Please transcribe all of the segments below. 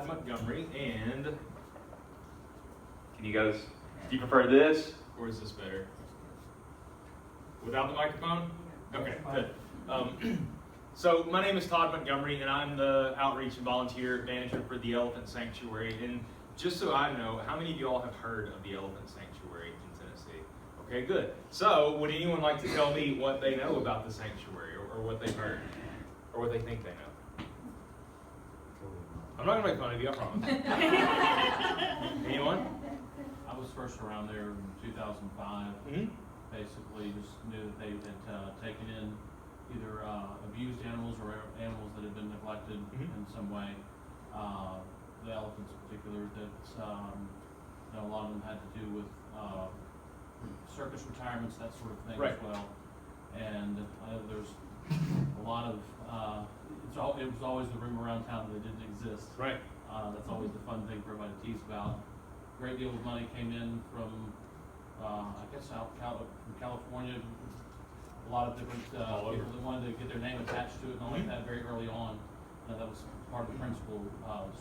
Todd Montgomery, and can you guys, do you prefer this, or is this better? Without the microphone? Okay, good. So my name is Todd Montgomery, and I'm the Outreach and Volunteer Manager for the Elephant Sanctuary. And just so I know, how many of you all have heard of the Elephant Sanctuary in Tennessee? Okay, good. So would anyone like to tell me what they know about the sanctuary, or what they've heard, or what they think they know? I'm not going to make fun of you, I promise. Anyone? I was first around there in 2005. Basically, just knew that they had taken in either abused animals or animals that had been neglected in some way. The elephants in particular, that a lot of them had to do with circus retirements, that sort of thing as well. And there's a lot of, it was always the rumor around town that it didn't exist. Right. That's always the fun thing for everybody to tease about. A great deal of money came in from, I guess, from California. A lot of different people that wanted to get their name attached to it and all like that very early on. That was part of the principal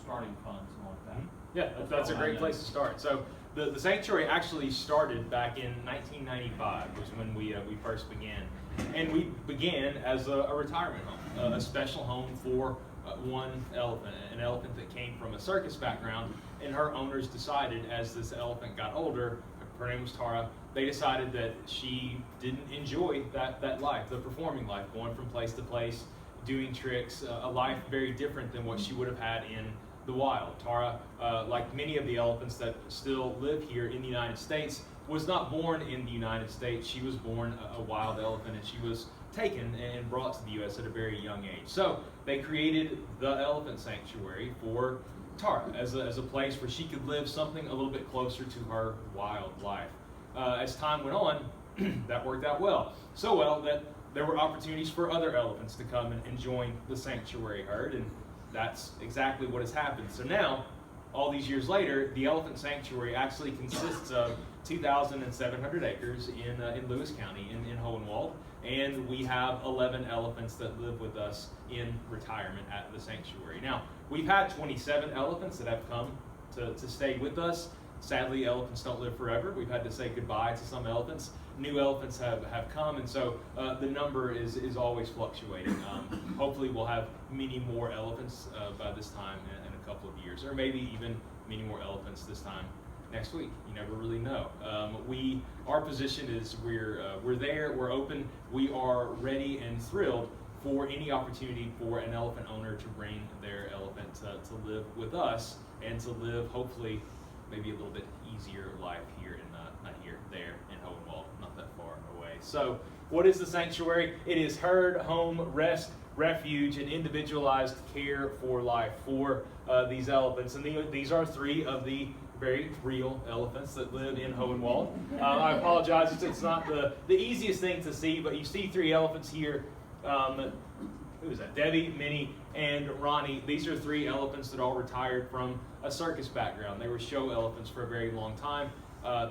starting funds and all like that. Yeah, that's a great place to start. So the sanctuary actually started back in 1995 was when we first began. And we began as a retirement home, a special home for one elephant, an elephant that came from a circus background. And her owners decided, as this elephant got older, her name was Tara, they decided that she didn't enjoy that life, the performing life, going from place to place, doing tricks, a life very different than what she would have had in the wild. Tara, like many of the elephants that still live here in the United States, was not born in the United States. She was born a wild elephant, and she was taken and brought to the U.S. at a very young age. So they created the Elephant Sanctuary for Tara as a place where she could live something a little bit closer to her wild life. As time went on, that worked out well. So well that there were opportunities for other elephants to come and join the sanctuary herd, and that's exactly what has happened. So now, all these years later, the Elephant Sanctuary actually consists of 2,700 acres in Lewis County in Hohenwald, and we have 11 elephants that live with us in retirement at the sanctuary. Now, we've had 27 elephants that have come to stay with us. Sadly, elephants don't live forever. We've had to say goodbye to some elephants. New elephants have come, and so the number is always fluctuating. Hopefully we'll have many more elephants by this time in a couple of years, or maybe even many more elephants this time next week. You never really know. Our position is we're there, we're open, we are ready and thrilled for any opportunity for an elephant owner to bring their elephant to live with us and to live, hopefully, maybe a little bit easier life here there in Hohenwald, not that far away. So what is the sanctuary? It is herd, home, rest, refuge, and individualized care for life for these elephants. And these are three of the very real elephants that live in Hohenwald. I apologize, it's not the easiest thing to see, but you see three elephants here. Who is that? Debbie, Minnie, and Ronnie. These are three elephants that all retired from a circus background. They were show elephants for a very long time.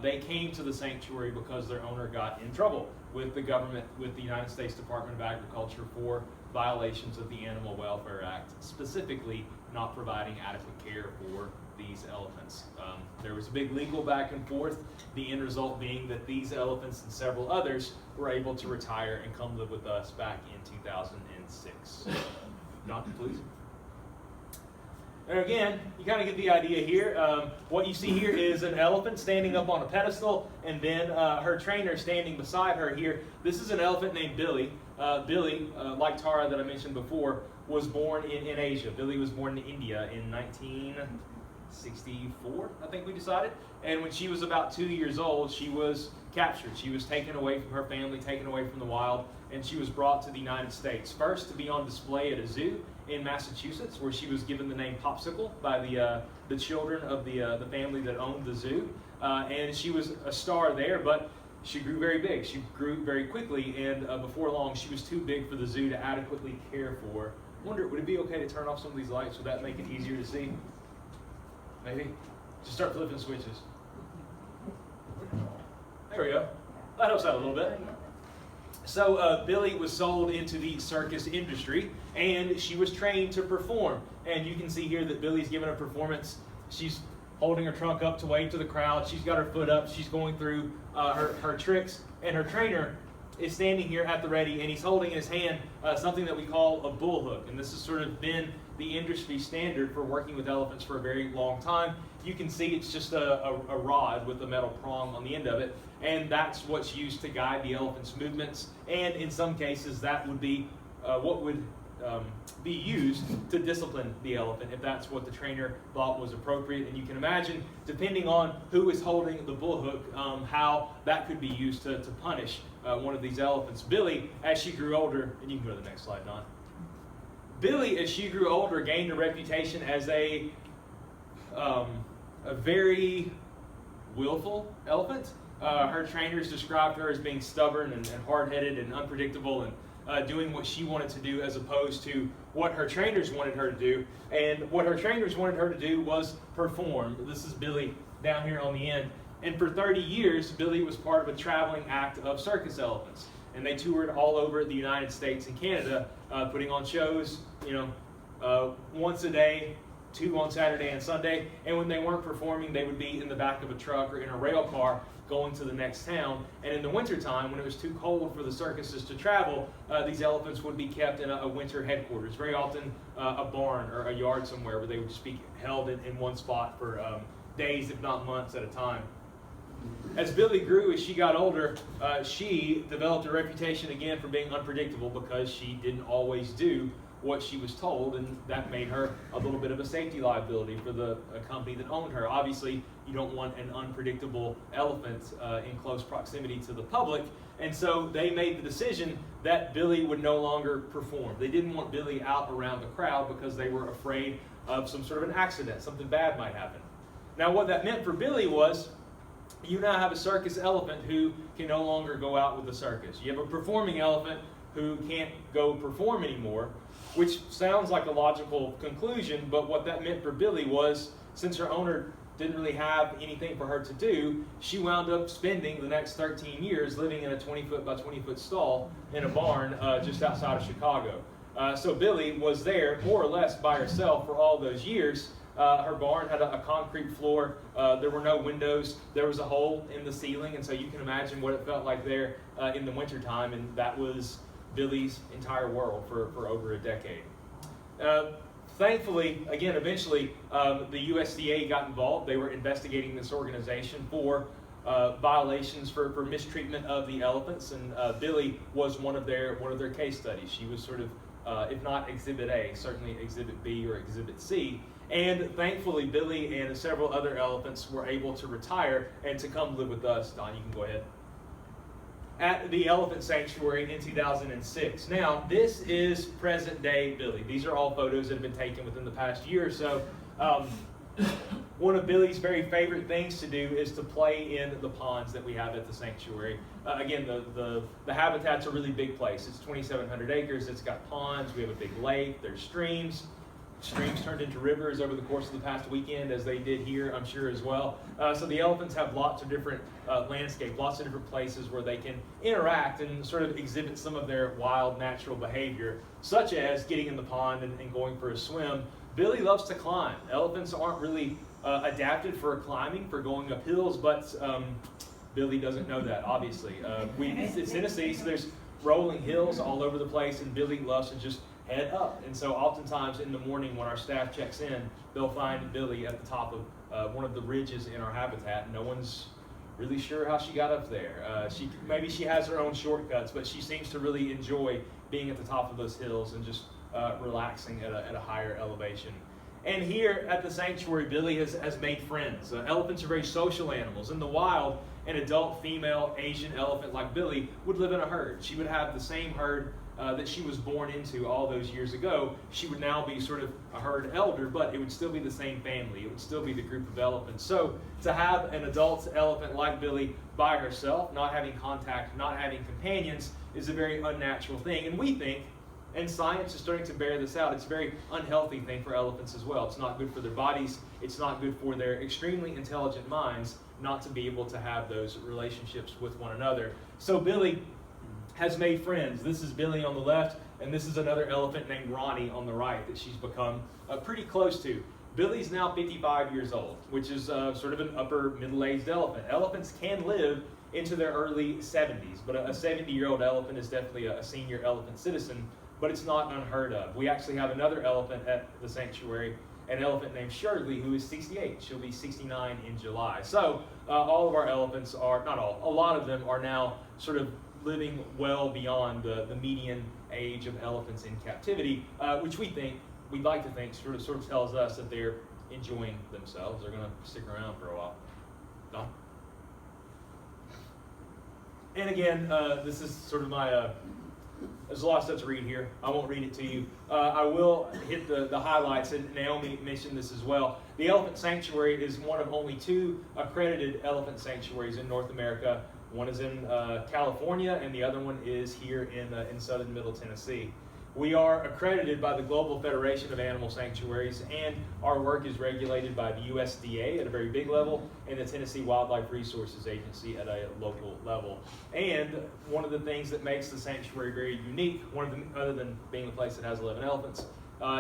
They came to the sanctuary because their owner got in trouble with the government, with the United States Department of Agriculture for violations of the Animal Welfare Act, specifically not providing adequate care for these elephants. There was a big legal back and forth, the end result being that these elephants and several others were able to retire and come live with us back in 2006. Not pleasing. And again, you kind of get the idea here. What you see here is an elephant standing up on a pedestal, and then her trainer standing beside her here. This is an elephant named Billy. Billy, like Tara that I mentioned before, was born in Asia. Billy was born in India in 1964, I think we decided. And when she was about 2 years old, she was captured. She was taken away from her family, taken away from the wild, and she was brought to the United States. First to be on display at a zoo in Massachusetts, where she was given the name Popsicle by the children of the family that owned the zoo. And she was a star there, but she grew very big. She grew very quickly, and before long, she was too big for the zoo to adequately care for. I wonder, would it be okay to turn off some of these lights? Would that make it easier to see? Maybe? Just start flipping switches. There we go. That helps out a little bit. So Billy was sold into the circus industry, and she was trained to perform. And you can see here that Billy's giving a performance. She's holding her trunk up to wave to the crowd. She's got her foot up. She's going through her tricks, and her trainer is standing here at the ready, and he's holding in his hand something that we call a bull hook. And this has sort of been the industry standard for working with elephants for a very long time. You can see it's just a rod with a metal prong on the end of it, and that's what's used to guide the elephant's movements. And in some cases, that would be what would be used to discipline the elephant if that's what the trainer thought was appropriate. And you can imagine, depending on who is holding the bull hook, how that could be used to punish one of these elephants. Billy, as she grew older, and you can go to the next slide, Don. Billy, as she grew older, gained a reputation as a very willful elephant. Her trainers described her as being stubborn and hard-headed and unpredictable, and doing what she wanted to do as opposed to what her trainers wanted her to do. And what her trainers wanted her to do was perform. This is Billy down here on the end. And for 30 years, Billy was part of a traveling act of circus elephants. And they toured all over the United States and Canada, putting on shows, once a day, 2 on Saturday and Sunday. And when they weren't performing, they would be in the back of a truck or in a rail car going to the next town. And in the wintertime, when it was too cold for the circuses to travel, these elephants would be kept in a winter headquarters, very often a barn or a yard somewhere where they would just be held in one spot for days, if not months at a time. As Billy grew, as she got older, she developed a reputation again for being unpredictable because she didn't always do what she was told, and that made her a little bit of a safety liability for the company that owned her. Obviously, you don't want an unpredictable elephant in close proximity to the public, and so they made the decision that Billy would no longer perform. They didn't want Billy out around the crowd because they were afraid of some sort of an accident, something bad might happen. Now, what that meant for Billy was, you now have a circus elephant who can no longer go out with the circus. You have a performing elephant who can't go perform anymore, which sounds like a logical conclusion, but what that meant for Billy was, since her owner didn't really have anything for her to do, she wound up spending the next 13 years living in a 20-foot by 20-foot stall in a barn just outside of Chicago. So Billy was there more or less by herself for all those years. Her barn had a concrete floor. There were no windows. There was a hole in the ceiling, and so you can imagine what it felt like there in the wintertime, and that was Billy's entire world for over a decade. Thankfully, again, eventually, the USDA got involved. They were investigating this organization for violations for mistreatment of the elephants, and Billy was one of their case studies. She was sort of, if not Exhibit A, certainly Exhibit B or Exhibit C. And thankfully, Billy and several other elephants were able to retire and to come live with us. Don, you can go ahead. At the Elephant Sanctuary in 2006. Now, this is present-day Billy. These are all photos that have been taken within the past year or so. One of Billy's very favorite things to do is to play in the ponds that we have at the sanctuary. Again, the habitat's a really big place. It's 2,700 acres. It's got ponds. We have a big lake. There's streams. Streams turned into rivers over the course of the past weekend, as they did here, I'm sure, as well. So the elephants have lots of different landscape, lots of different places where they can interact and sort of exhibit some of their wild natural behavior, such as getting in the pond and going for a swim. Billy loves to climb. Elephants aren't really adapted for climbing, for going up hills, but Billy doesn't know that, obviously. It's Tennessee, so there's rolling hills all over the place, and Billy loves to just head up. And so oftentimes in the morning when our staff checks in, they'll find Billy at the top of one of the ridges in our habitat. No one's really sure how she got up there. Maybe she has her own shortcuts, but she seems to really enjoy being at the top of those hills and just relaxing at a higher elevation. And here at the sanctuary, Billy has made friends. Elephants are very social animals. In the wild, an adult female Asian elephant like Billy would live in a herd. She would have the same herd that she was born into all those years ago. She would now be sort of a herd elder, but it would still be the same family. It would still be the group of elephants. So to have an adult elephant like Billy by herself, not having contact, not having companions, is a very unnatural thing. And we think, and science is starting to bear this out, it's a very unhealthy thing for elephants as well. It's not good for their bodies. It's not good for their extremely intelligent minds not to be able to have those relationships with one another. So Billy has made friends. This is Billy on the left, and this is another elephant named Ronnie on the right that she's become pretty close to. Billy's now 55 years old, which is sort of an upper middle-aged elephant. Elephants can live into their early 70s, but a 70-year-old elephant is definitely a senior elephant citizen, but it's not unheard of. We actually have another elephant at the sanctuary, an elephant named Shirley, who is 68. She'll be 69 in July. So all of our elephants are, not all, a lot of them are now sort of living well beyond the median age of elephants in captivity, which we'd like to think sort of tells us that they're enjoying themselves. They're going to stick around for a while. Don? And again, this is sort of my, there's a lot of stuff to read here. I won't read it to you. I will hit the highlights, and Naomi mentioned this as well. The Elephant Sanctuary is one of only 2 accredited elephant sanctuaries in North America. One is in California, and the other one is here in southern Middle Tennessee. We are accredited by the Global Federation of Animal Sanctuaries, and our work is regulated by the USDA at a very big level and the Tennessee Wildlife Resources Agency at a local level. And one of the things that makes the sanctuary very unique, other than being a place that has 11 elephants,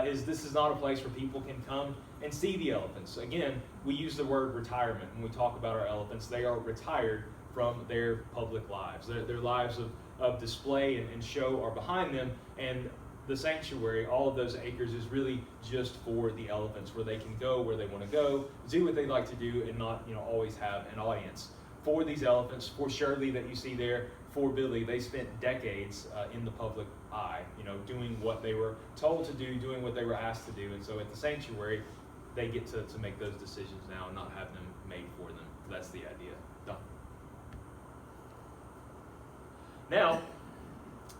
is this is not a place where people can come and see the elephants. Again, we use the word retirement when we talk about our elephants. They are retired from their public lives. Their lives of display and show are behind them, and the sanctuary, all of those acres, is really just for the elephants, where they can go where they want to go, do what they like to do, and not always have an audience. For these elephants, for Shirley that you see there, for Billy, they spent decades in the public eye, doing what they were told to do, doing what they were asked to do, and so at the sanctuary, they get to make those decisions now and not have them made for them. That's the idea. Done. Now,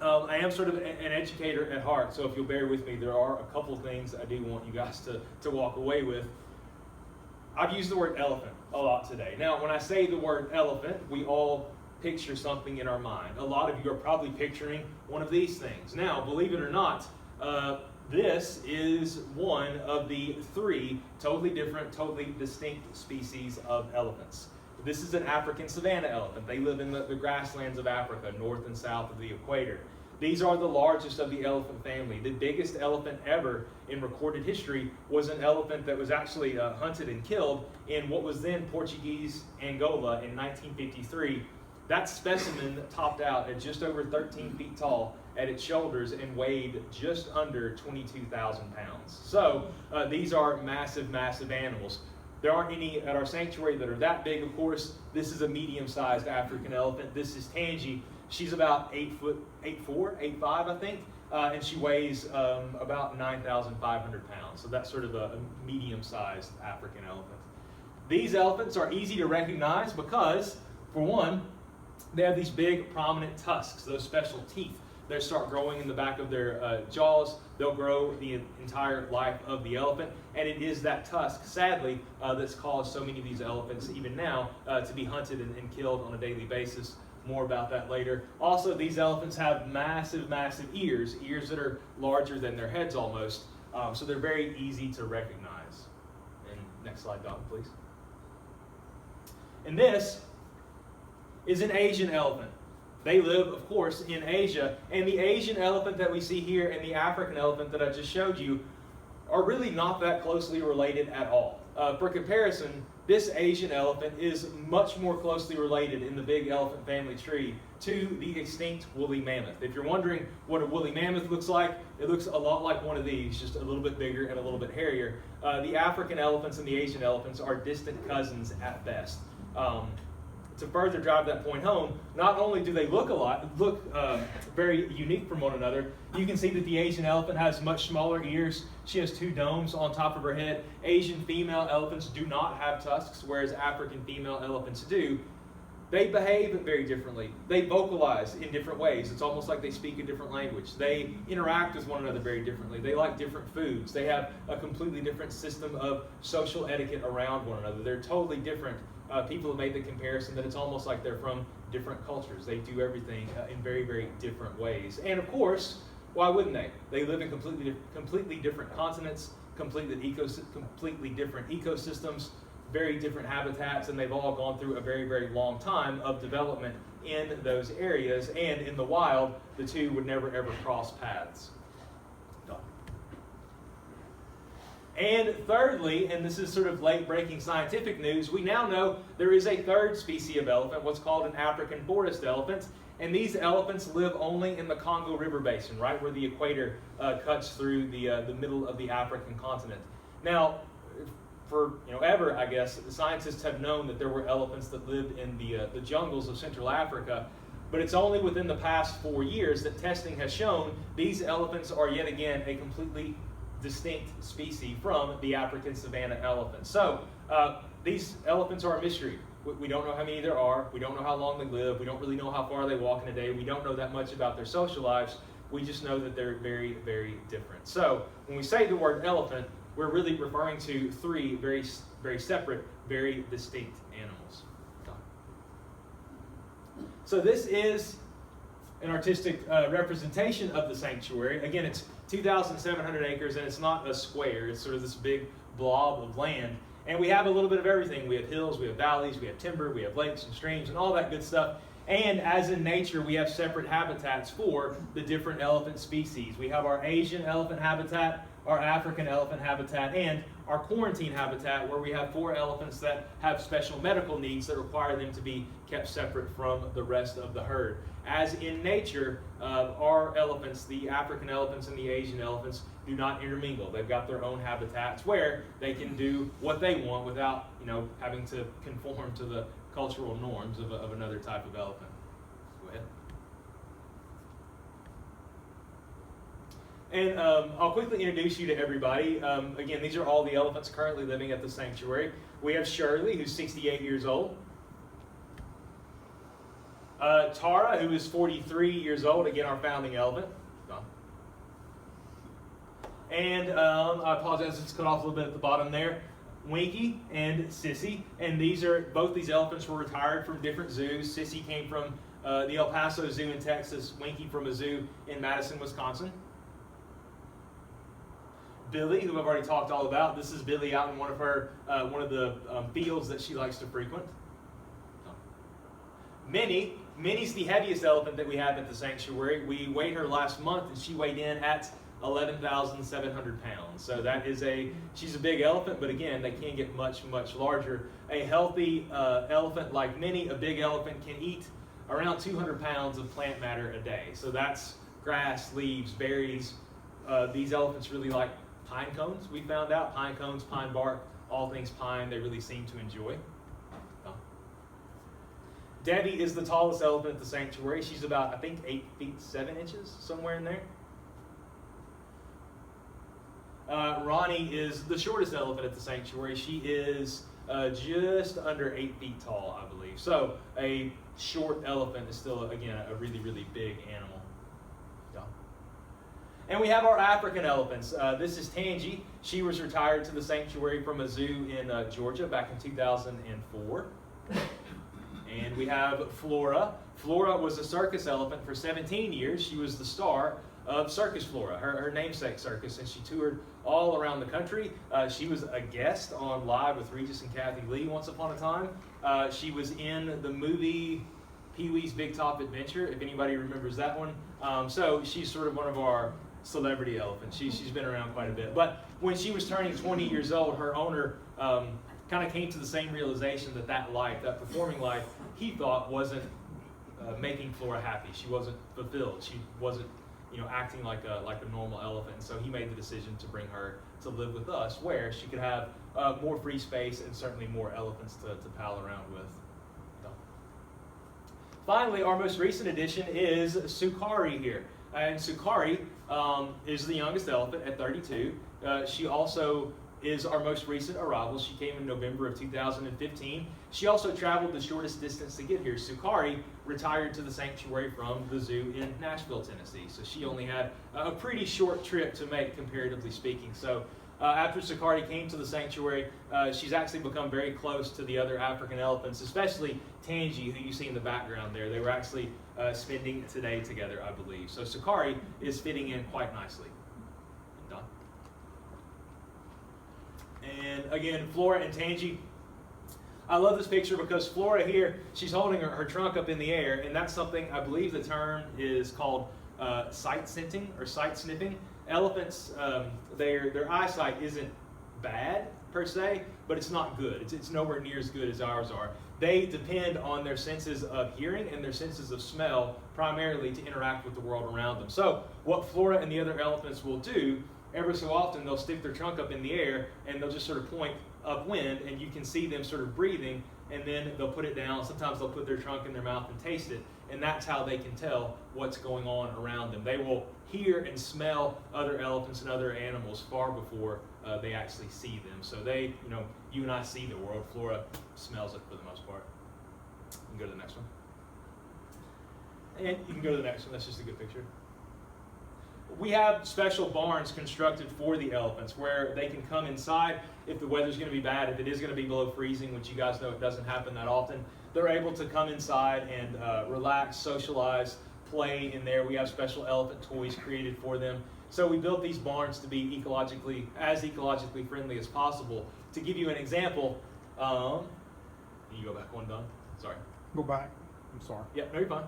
I am sort of an educator at heart, so if you'll bear with me, there are a couple of things I do want you guys to walk away with. I've used the word elephant a lot today. Now, when I say the word elephant, we all picture something in our mind. A lot of you are probably picturing one of these things. Now, believe it or not, this is one of the 3 totally different, totally distinct species of elephants. This is an African savanna elephant. They live in the grasslands of Africa, north and south of the equator. These are the largest of the elephant family. The biggest elephant ever in recorded history was an elephant that was actually hunted and killed in what was then Portuguese Angola in 1953. That specimen topped out at just over 13 feet tall at its shoulders and weighed just under 22,000 pounds. So these are massive, massive animals. There aren't any at our sanctuary that are that big, of course. This is a medium-sized African elephant. This is Tangi. She's about 8'4", 8'5", I think, and she weighs about 9,500 pounds. So that's sort of a medium-sized African elephant. These elephants are easy to recognize because, for one, they have these big, prominent tusks, those special teeth. They start growing in the back of their jaws. They'll grow the entire life of the elephant, and it is that tusk, sadly, that's caused so many of these elephants, even now, to be hunted and killed on a daily basis. More about that later. Also, these elephants have massive, massive ears that are larger than their heads almost, so they're very easy to recognize. And next slide, Don, please. And this is an Asian elephant. They live, of course, in Asia, and the Asian elephant that we see here and the African elephant that I just showed you are really not that closely related at all. For comparison, this Asian elephant is much more closely related in the big elephant family tree to the extinct woolly mammoth. If you're wondering what a woolly mammoth looks like, it looks a lot like one of these, just a little bit bigger and a little bit hairier. The African elephants and the Asian elephants are distant cousins at best. To further drive that point home, not only do they look very unique from one another, you can see that the Asian elephant has much smaller ears. She has 2 domes on top of her head. Asian female elephants do not have tusks, whereas African female elephants do. They behave very differently. They vocalize in different ways. It's almost like they speak a different language. They interact with one another very differently. They like different foods. They have a completely different system of social etiquette around one another. They're totally different. People have made the comparison that it's almost like they're from different cultures. They do everything in very, very different ways. And of course, why wouldn't they? They live in completely different continents, completely different ecosystems, very different habitats, and they've all gone through a very, very long time of development in those areas, and in the wild, the two would never ever cross paths. And thirdly, and this is sort of late-breaking scientific news, we now know there is a third species of elephant, what's called an African forest elephant, and these elephants live only in the Congo River Basin, right where the equator cuts through the middle of the African continent. Now, for ever, I guess, the scientists have known that there were elephants that lived in the jungles of Central Africa, but it's only within the past 4 years that testing has shown these elephants are yet again a completely distinct species from the African savanna elephant. So these elephants are a mystery. We don't know how many there are. We don't know how long they live. We don't really know how far they walk in a day. We don't know that much about their social lives. We just know that they're very, very different. So when we say the word elephant, we're really referring to three very, very separate, very distinct animals. So this is an artistic representation of the sanctuary. Again, it's 2,700 acres, and it's not a square. It's sort of this big blob of land. And we have a little bit of everything. We have hills, we have valleys, we have timber, we have lakes and streams, and all that good stuff. And as in nature, we have separate habitats for the different elephant species. We have our Asian elephant habitat, our African elephant habitat, and our quarantine habitat, where we have 4 elephants that have special medical needs that require them to be kept separate from the rest of the herd. As in nature, our elephants, the African elephants and the Asian elephants, do not intermingle. They've got their own habitats where they can do what they want without, having to conform to the cultural norms of another type of elephant. Go ahead. And I'll quickly introduce you to everybody. Again, these are all the elephants currently living at the sanctuary. We have Shirley, who's 68 years old. Tara, who is 43 years old, again, our founding elephant. And I apologize, it's cut off a little bit at the bottom there. Winky and Sissy, and both these elephants were retired from different zoos. Sissy came from the El Paso Zoo in Texas, Winky from a zoo in Madison, Wisconsin. Billy, who I've already talked all about. This is Billy out in one of the fields that she likes to frequent. Minnie's the heaviest elephant that we have at the sanctuary. We weighed her last month, and she weighed in at 11,700 pounds. So she's a big elephant, but again, they can get much, much larger. A healthy elephant like Minnie, a big elephant, can eat around 200 pounds of plant matter a day. So that's grass, leaves, berries. These elephants really like pine cones, we found out. Pine cones, pine bark, all things pine, they really seem to enjoy. Debbie is the tallest elephant at the sanctuary. She's about, I think, 8 feet 7 inches, somewhere in there. Ronnie is the shortest elephant at the sanctuary. She is just under 8 feet tall, I believe. So a short elephant is still, again, a really, really big animal. And we have our African elephants. This is Tangi. She was retired to the sanctuary from a zoo in Georgia back in 2004. And we have Flora. Flora was a circus elephant for 17 years. She was the star of Circus Flora, her namesake circus, and she toured all around the country. She was a guest on Live with Regis and Kathy Lee once upon a time. She was in the movie Pee-wee's Big Top Adventure, if anybody remembers that one. So she's sort of one of our celebrity elephants. She's been around quite a bit. But when she was turning 20 years old, her owner kind of came to the same realization that life, that performing life, he thought wasn't making Flora happy. She wasn't fulfilled. She wasn't, acting like a normal elephant. And so he made the decision to bring her to live with us, where she could have more free space and certainly more elephants to pal around with. Finally, our most recent addition is Sukari here. And Sukari is the youngest elephant at 32. She also is our most recent arrival. She came in November of 2015. She also traveled the shortest distance to get here. Sukari retired to the sanctuary from the zoo in Nashville, Tennessee. So she only had a pretty short trip to make, comparatively speaking. So after Sukari came to the sanctuary, she's actually become very close to the other African elephants, especially Tangi, who you see in the background there. They were actually spending today together, I believe. So Sukari is fitting in quite nicely. And again, Flora and Tangi, I love this picture because Flora here, she's holding her trunk up in the air, and that's something, I believe the term is called sight scenting or sight sniffing. Elephants, their eyesight isn't bad per se, but it's not good. It's nowhere near as good as ours are. They depend on their senses of hearing and their senses of smell primarily to interact with the world around them. So what Flora and the other elephants will do, every so often they'll stick their trunk up in the air and they'll just sort of point upwind, and you can see them sort of breathing, and then they'll put it down. Sometimes they'll put their trunk in their mouth and taste it, and that's how they can tell what's going on around them. They will hear and smell other elephants and other animals far before they actually see them. So they, you and I see the world. Flora smells it for the most part. You can go to the next one. And you can go to the next one. That's just a good picture. We have special barns constructed for the elephants where they can come inside if the weather's going to be bad, if it is going to be below freezing, which you guys know it doesn't happen that often. They're able to come inside and relax, socialize, play in there. We have special elephant toys created for them. So we built these barns to be as ecologically friendly as possible. To give you an example, can you go back one, Don? Sorry. Go back. I'm sorry. Yeah, no, you're fine.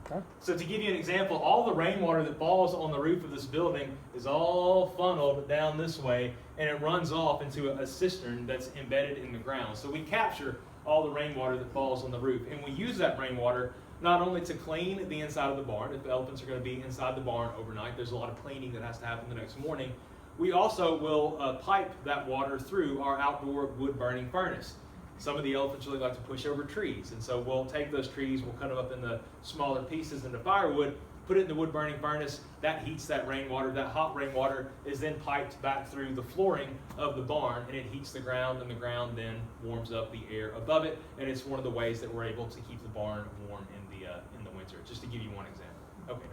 Okay. So to give you an example, all the rainwater that falls on the roof of this building is all funneled down this way, and it runs off into a cistern that's embedded in the ground. So we capture all the rainwater that falls on the roof, and we use that rainwater not only to clean the inside of the barn. If the elephants are going to be inside the barn overnight, there's a lot of cleaning that has to happen the next morning. We also will pipe that water through our outdoor wood-burning furnace. Some of the elephants really like to push over trees, and so we'll take those trees, we'll cut them up into smaller pieces into firewood, put it in the wood-burning furnace. That heats that rainwater. That hot rainwater is then piped back through the flooring of the barn, and it heats the ground, and the ground then warms up the air above it, and it's one of the ways that we're able to keep the barn warm in the winter, just to give you one example. Okay,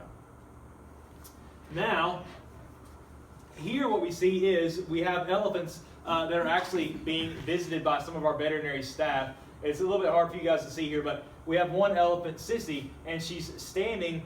now here what we see is we have elephants that are actually being visited by some of our veterinary staff. It's a little bit hard for you guys to see here, but we have one elephant, Sissy, and she's standing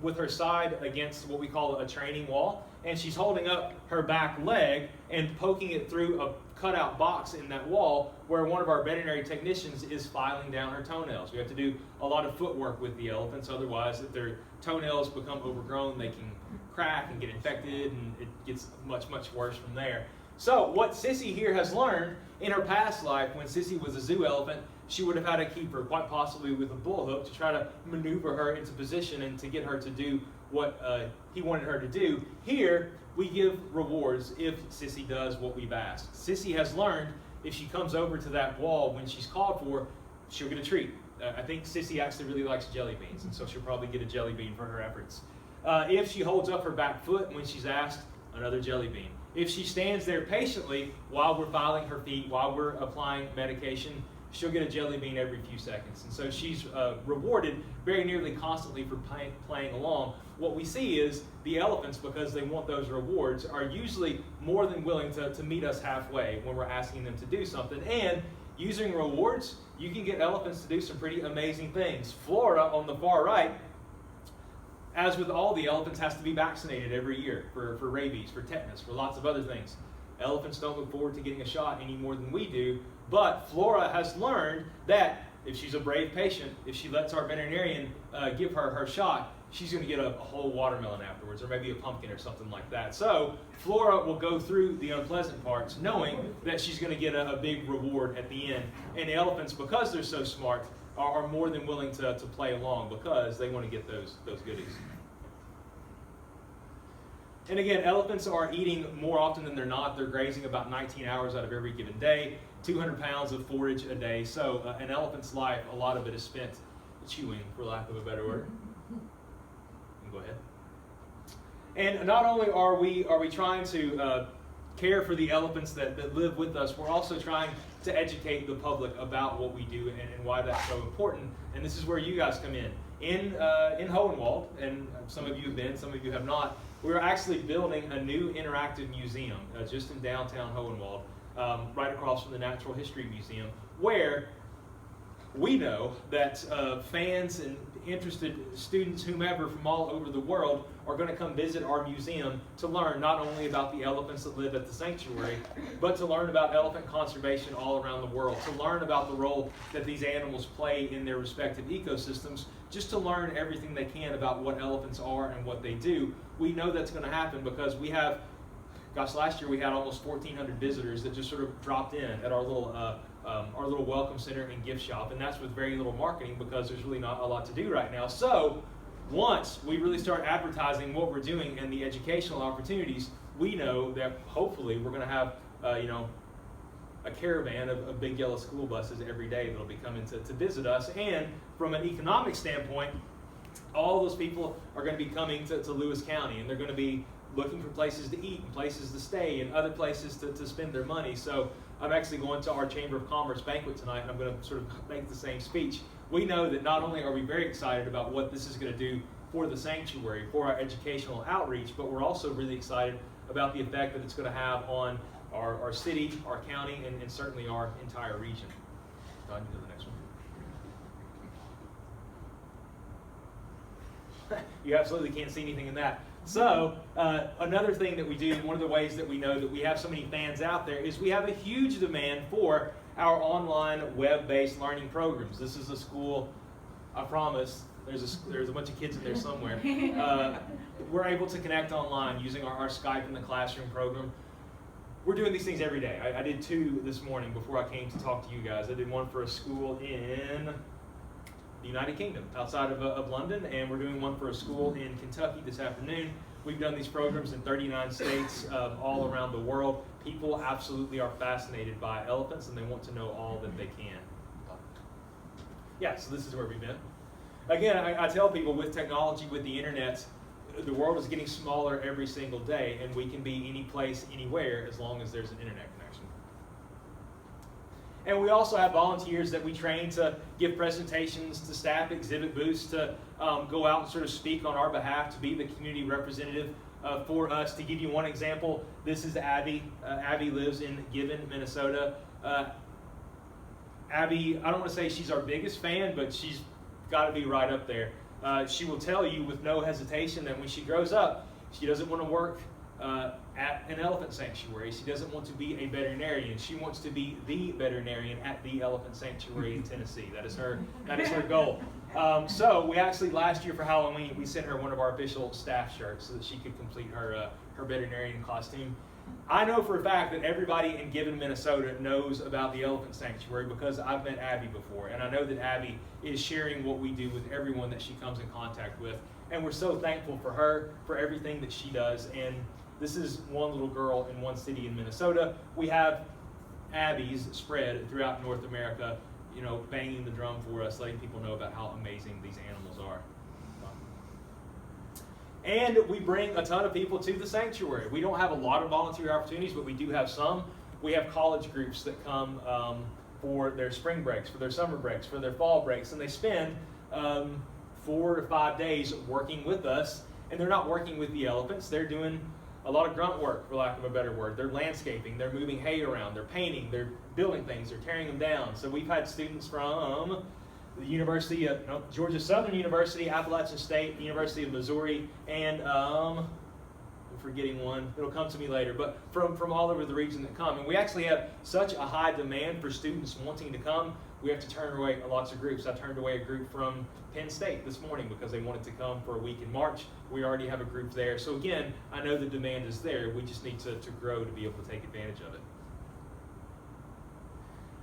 with her side against what we call a training wall, and she's holding up her back leg and poking it through a cutout box in that wall where one of our veterinary technicians is filing down her toenails. We have to do a lot of footwork with the elephants, otherwise if their toenails become overgrown, they can crack and get infected, and it gets much, much worse from there. So what Sissy here has learned in her past life, when Sissy was a zoo elephant, she would have had a keeper, quite possibly with a bullhook, to try to maneuver her into position and to get her to do what he wanted her to do. Here, we give rewards if Sissy does what we've asked. Sissy has learned if she comes over to that wall when she's called for, she'll get a treat. I think Sissy actually really likes jelly beans, and so she'll probably get a jelly bean for her efforts. If she holds up her back foot when she's asked, another jelly bean. If she stands there patiently while we're filing her feet, while we're applying medication, she'll get a jelly bean every few seconds. And so she's rewarded very nearly constantly for playing along. What we see is the elephants, because they want those rewards, are usually more than willing to meet us halfway when we're asking them to do something. And using rewards, you can get elephants to do some pretty amazing things. Flora, on the far right, as with all the elephants, has to be vaccinated every year for rabies, for tetanus, for lots of other things. Elephants don't look forward to getting a shot any more than we do, but Flora has learned that if she's a brave patient, if she lets our veterinarian give her her shot, she's going to get a whole watermelon afterwards, or maybe a pumpkin or something like that. So Flora will go through the unpleasant parts knowing that she's going to get a big reward at the end. And the elephants, because they're so smart, are more than willing to play along because they want to get those goodies. And again, elephants are eating more often than they're not. They're grazing about 19 hours out of every given day, 200 pounds of forage a day. So an elephant's life, a lot of it is spent chewing, for lack of a better word. Go ahead. And not only are we trying to care for the elephants that live with us, we're also trying to educate the public about what we do and why that's so important. And this is where you guys come in. In Hohenwald, and some of you have been, some of you have not, we're actually building a new interactive museum just in downtown Hohenwald, right across from the Natural History Museum, where we know that fans and interested students, whomever from all over the world, are going to come visit our museum to learn not only about the elephants that live at the sanctuary, but to learn about elephant conservation all around the world, to learn about the role that these animals play in their respective ecosystems, just to learn everything they can about what elephants are and what they do. We know that's going to happen because we have, gosh, last year we had almost 1,400 visitors that just sort of dropped in at our little welcome center and gift shop, and that's with very little marketing because there's really not a lot to do right now. So once we really start advertising what we're doing and the educational opportunities, we know that hopefully we're going to have a caravan of big yellow school buses every day that'll be coming to visit us. And from an economic standpoint, all those people are going to be coming to Lewis County, and they're going to be looking for places to eat and places to stay and other places to spend their money. So I'm actually going to our Chamber of Commerce banquet tonight, and I'm going to sort of make the same speech. We know that not only are we very excited about what this is going to do for the sanctuary, for our educational outreach, but we're also really excited about the effect that it's going to have on our city, our county, and certainly our entire region. Todd, you do the next one. You absolutely can't see anything in that. So another thing that we do, one of the ways that we know that we have so many fans out there, is we have a huge demand for our online web-based learning programs. This is a school, I promise, there's a bunch of kids in there somewhere. We're able to connect online using our Skype in the Classroom program. We're doing these things every day. I did 2 this morning before I came to talk to you guys. I did one for a school in the United Kingdom, outside of London, and we're doing one for a school in Kentucky this afternoon. We've done these programs in 39 states all around the world. People absolutely are fascinated by elephants, and they want to know all that they can. Yeah, so this is where we've been. Again, I tell people with technology, with the internet, the world is getting smaller every single day, and we can be any place, anywhere, as long as there's an internet connection. And we also have volunteers that we train to give presentations to staff, exhibit booths, to go out and sort of speak on our behalf, to be the community representative for us. To give you one example, this is Abby. Abby lives in Gibbon, Minnesota. Abby, I don't want to say she's our biggest fan, but she's got to be right up there. She will tell you with no hesitation that when she grows up, she doesn't want to work at an elephant sanctuary. She doesn't want to be a veterinarian. She wants to be the veterinarian at the elephant sanctuary in Tennessee. That is her goal. So we actually, last year for Halloween, we sent her one of our official staff shirts so that she could complete her veterinarian costume. I know for a fact that everybody in Gibbon, Minnesota knows about the elephant sanctuary because I've met Abby before, and I know that Abby is sharing what we do with everyone that she comes in contact with. And we're so thankful for her, for everything that she does. And this is one little girl in one city in Minnesota. We have Abby's spread throughout North America, banging the drum for us, letting people know about how amazing these animals are. And we bring a ton of people to the sanctuary. We don't have a lot of volunteer opportunities, but we do have some. We have college groups that come for their spring breaks, for their summer breaks, for their fall breaks, and they spend 4 to 5 days working with us. And they're not working with the elephants. They're doing a lot of grunt work, for lack of a better word. They're landscaping, they're moving hay around, they're painting, they're building things, they're tearing them down. So we've had students from the University of Georgia Southern University, Appalachian State, the University of Missouri, and I'm forgetting one. It'll come to me later, but from all over the region that come. And we actually have such a high demand for students wanting to come, we have to turn away lots of groups. I turned away a group from Penn State this morning because they wanted to come for a week in March. We already have a group there. So again, I know the demand is there. We just need to grow to be able to take advantage of it.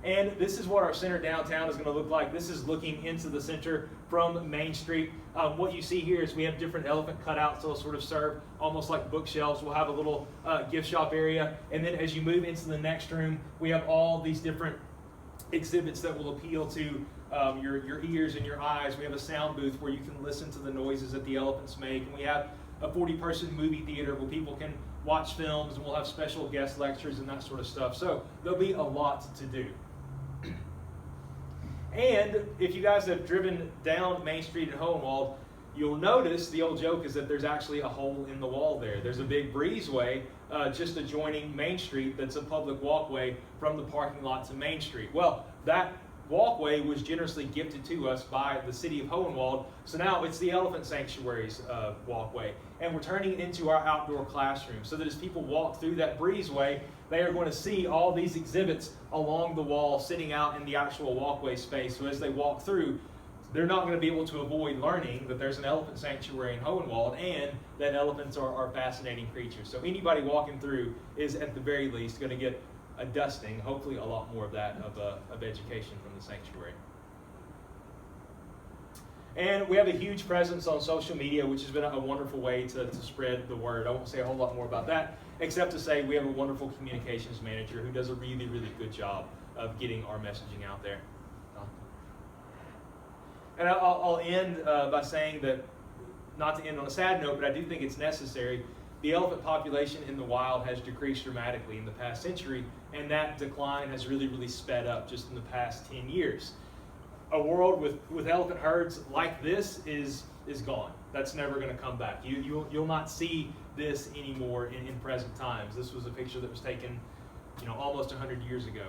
And this is what our center downtown is going to look like. This is looking into the center from Main Street. What you see here is we have different elephant cutouts that will sort of serve almost like bookshelves. We'll have a little gift shop area. And then as you move into the next room, we have all these different exhibits that will appeal to your ears and your eyes. We have a sound booth where you can listen to the noises that the elephants make. And we have a 40-person movie theater where people can watch films, and we'll have special guest lectures and that sort of stuff. So there'll be a lot to do. And if you guys have driven down Main Street in Hohenwald, you'll notice the old joke is that there's actually a hole in the wall there. There's a big breezeway just adjoining Main Street that's a public walkway from the parking lot to Main Street. Well, that walkway was generously gifted to us by the city of Hohenwald. So now it's the Elephant Sanctuary's walkway. And we're turning it into our outdoor classroom so that as people walk through that breezeway, they are going to see all these exhibits along the wall sitting out in the actual walkway space. So as they walk through, they're not going to be able to avoid learning that there's an elephant sanctuary in Hohenwald and that elephants are fascinating creatures. So anybody walking through is at the very least going to get a dusting, hopefully a lot more of that of education from the sanctuary. And we have a huge presence on social media, which has been a wonderful way to spread the word. I won't say a whole lot more about that, except to say we have a wonderful communications manager who does a really, really good job of getting our messaging out there. And I'll end by saying that, not to end on a sad note, but I do think it's necessary. The elephant population in the wild has decreased dramatically in the past century, and that decline has really, really sped up just in the past 10 years. A world with elephant herds like this is gone. That's never going to come back. You'll not see this anymore in present times. This was a picture that was taken, almost 100 years ago.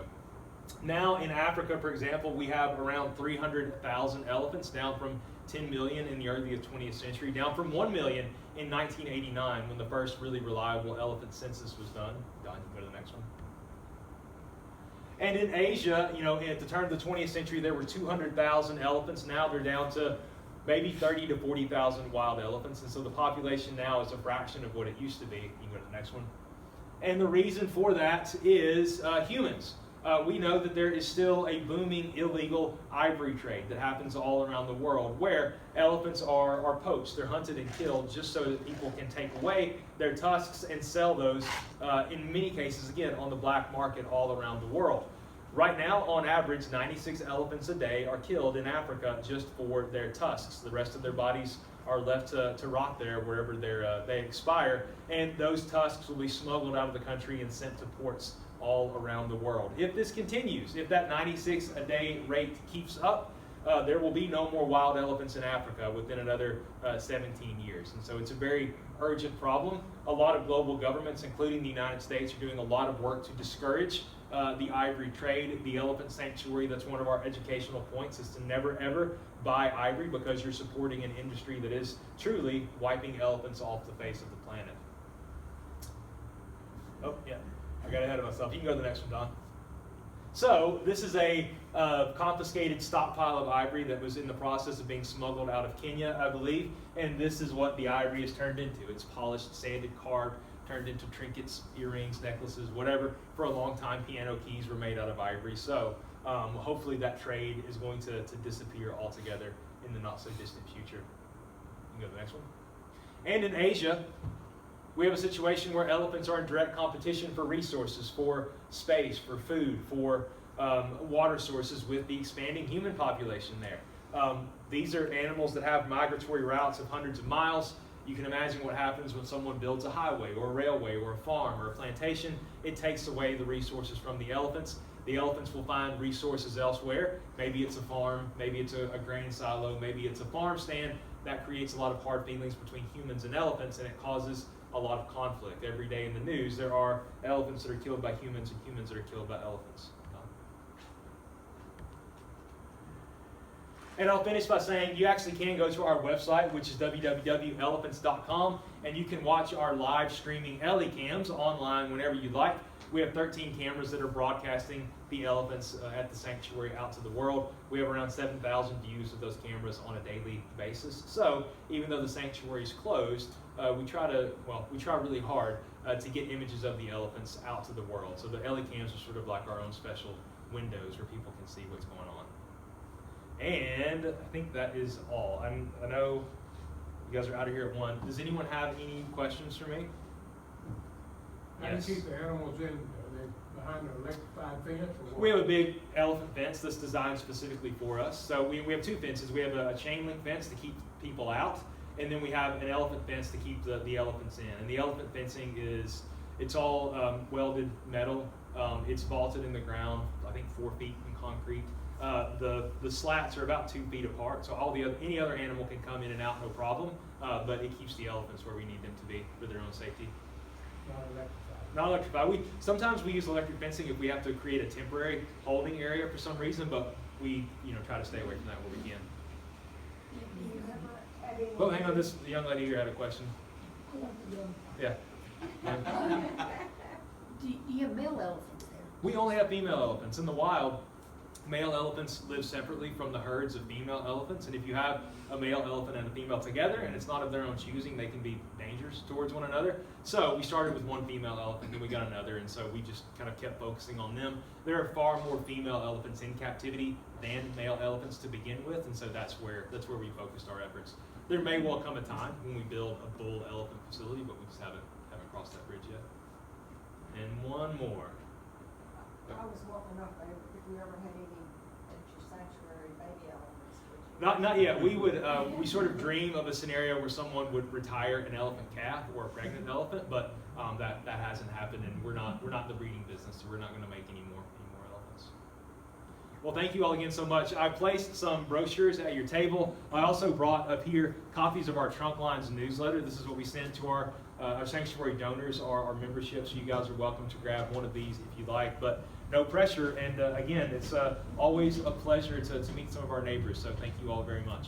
Now in Africa, for example, we have around 300,000 elephants, down from 10 million in the early 20th century, down from 1 million in 1989 when the first really reliable elephant census was done. Don, you can go to the next one. And in Asia, at the turn of the 20th century, there were 200,000 elephants. Now they're down to maybe 30 to 40,000 wild elephants. And so the population now is a fraction of what it used to be. You can go to the next one. And the reason for that is humans. We know that there is still a booming illegal ivory trade that happens all around the world where elephants are poached. They're hunted and killed just so that people can take away their tusks and sell those, in many cases, again, on the black market all around the world. Right now, on average, 96 elephants a day are killed in Africa just for their tusks. The rest of their bodies are left to rot there wherever they expire, and those tusks will be smuggled out of the country and sent to ports all around the world. If this continues, if that 96 a day rate keeps up, there will be no more wild elephants in Africa within another 17 years. And so it's a very urgent problem. A lot of global governments, including the United States, are doing a lot of work to discourage the ivory trade. The elephant sanctuary, that's one of our educational points, is to never ever buy ivory because you're supporting an industry that is truly wiping elephants off the face of the planet. Oh, yeah. I got ahead of myself. You can go to the next one, Don. So this is a confiscated stockpile of ivory that was in the process of being smuggled out of Kenya, I believe. And this is what the ivory is turned into. It's polished, sanded, carved, turned into trinkets, earrings, necklaces, whatever. For a long time, piano keys were made out of ivory. So hopefully that trade is going to disappear altogether in the not so distant future. You can go to the next one. And in Asia, we have a situation where elephants are in direct competition for resources, for space, for food, for water sources with the expanding human population there. These are animals that have migratory routes of hundreds of miles. You can imagine what happens when someone builds a highway or a railway or a farm or a plantation. It takes away the resources from the elephants. The elephants will find resources elsewhere. Maybe it's a farm, maybe it's a grain silo, maybe it's a farm stand. That creates a lot of hard feelings between humans and elephants, and it causes a lot of conflict. Every day in the news, there are elephants that are killed by humans and humans that are killed by elephants. And I'll finish by saying you actually can go to our website, which is www.elephants.com, and you can watch our live streaming Cams online whenever you like. We have 13 cameras that are broadcasting the elephants at the sanctuary out to the world. We have around 7,000 views of those cameras on a daily basis. So even though the sanctuary is closed, we try really hard to get images of the elephants out to the world. So the Cams are sort of like our own special windows where people can see what's going on. And I think that is all. I know you guys are out of here at 1. Does anyone have any questions for me? How do you keep the animals in? Are they behind an electrified fence? Or what? We have a big elephant fence that's designed specifically for us. So we have 2 fences. We have a chain link fence to keep people out, and then we have an elephant fence to keep the elephants in. And the elephant fencing it's all welded metal. It's vaulted in the ground, I think 4 feet in concrete. The slats are about 2 feet apart, so any other animal can come in and out, no problem. But it keeps the elephants where we need them to be for their own safety. Not electrified. not electrified. Sometimes we use electric fencing if we have to create a temporary holding area for some reason, but we try to stay away from that where we can. Oh, hang on, the young lady here had a question. Yeah. Do you have male elephants there? We only have female elephants. In the wild, male elephants live separately from the herds of female elephants, and if you have a male elephant and a female together, and it's not of their own choosing, they can be dangerous towards one another. So we started with one female elephant, then we got another, and so we just kind of kept focusing on them. There are far more female elephants in captivity than male elephants to begin with, and so that's where we focused our efforts. There may well come a time when we build a bull elephant facility, but we just haven't crossed that bridge yet. And one more. I was wondering if we ever had any at your sanctuary baby elephants. Would you? Not yet. We would we sort of dream of a scenario where someone would retire an elephant calf or a pregnant elephant, but that hasn't happened, and we're not in the breeding business, so we're not going to make any more elephants. Well, thank you all again so much. I placed some brochures at your table. I also brought up here copies of our Trunk Lines newsletter. This is what we send to our sanctuary donors, our membership, so you guys are welcome to grab one of these if you like, but no pressure. And again, it's always a pleasure to meet some of our neighbors, so thank you all very much.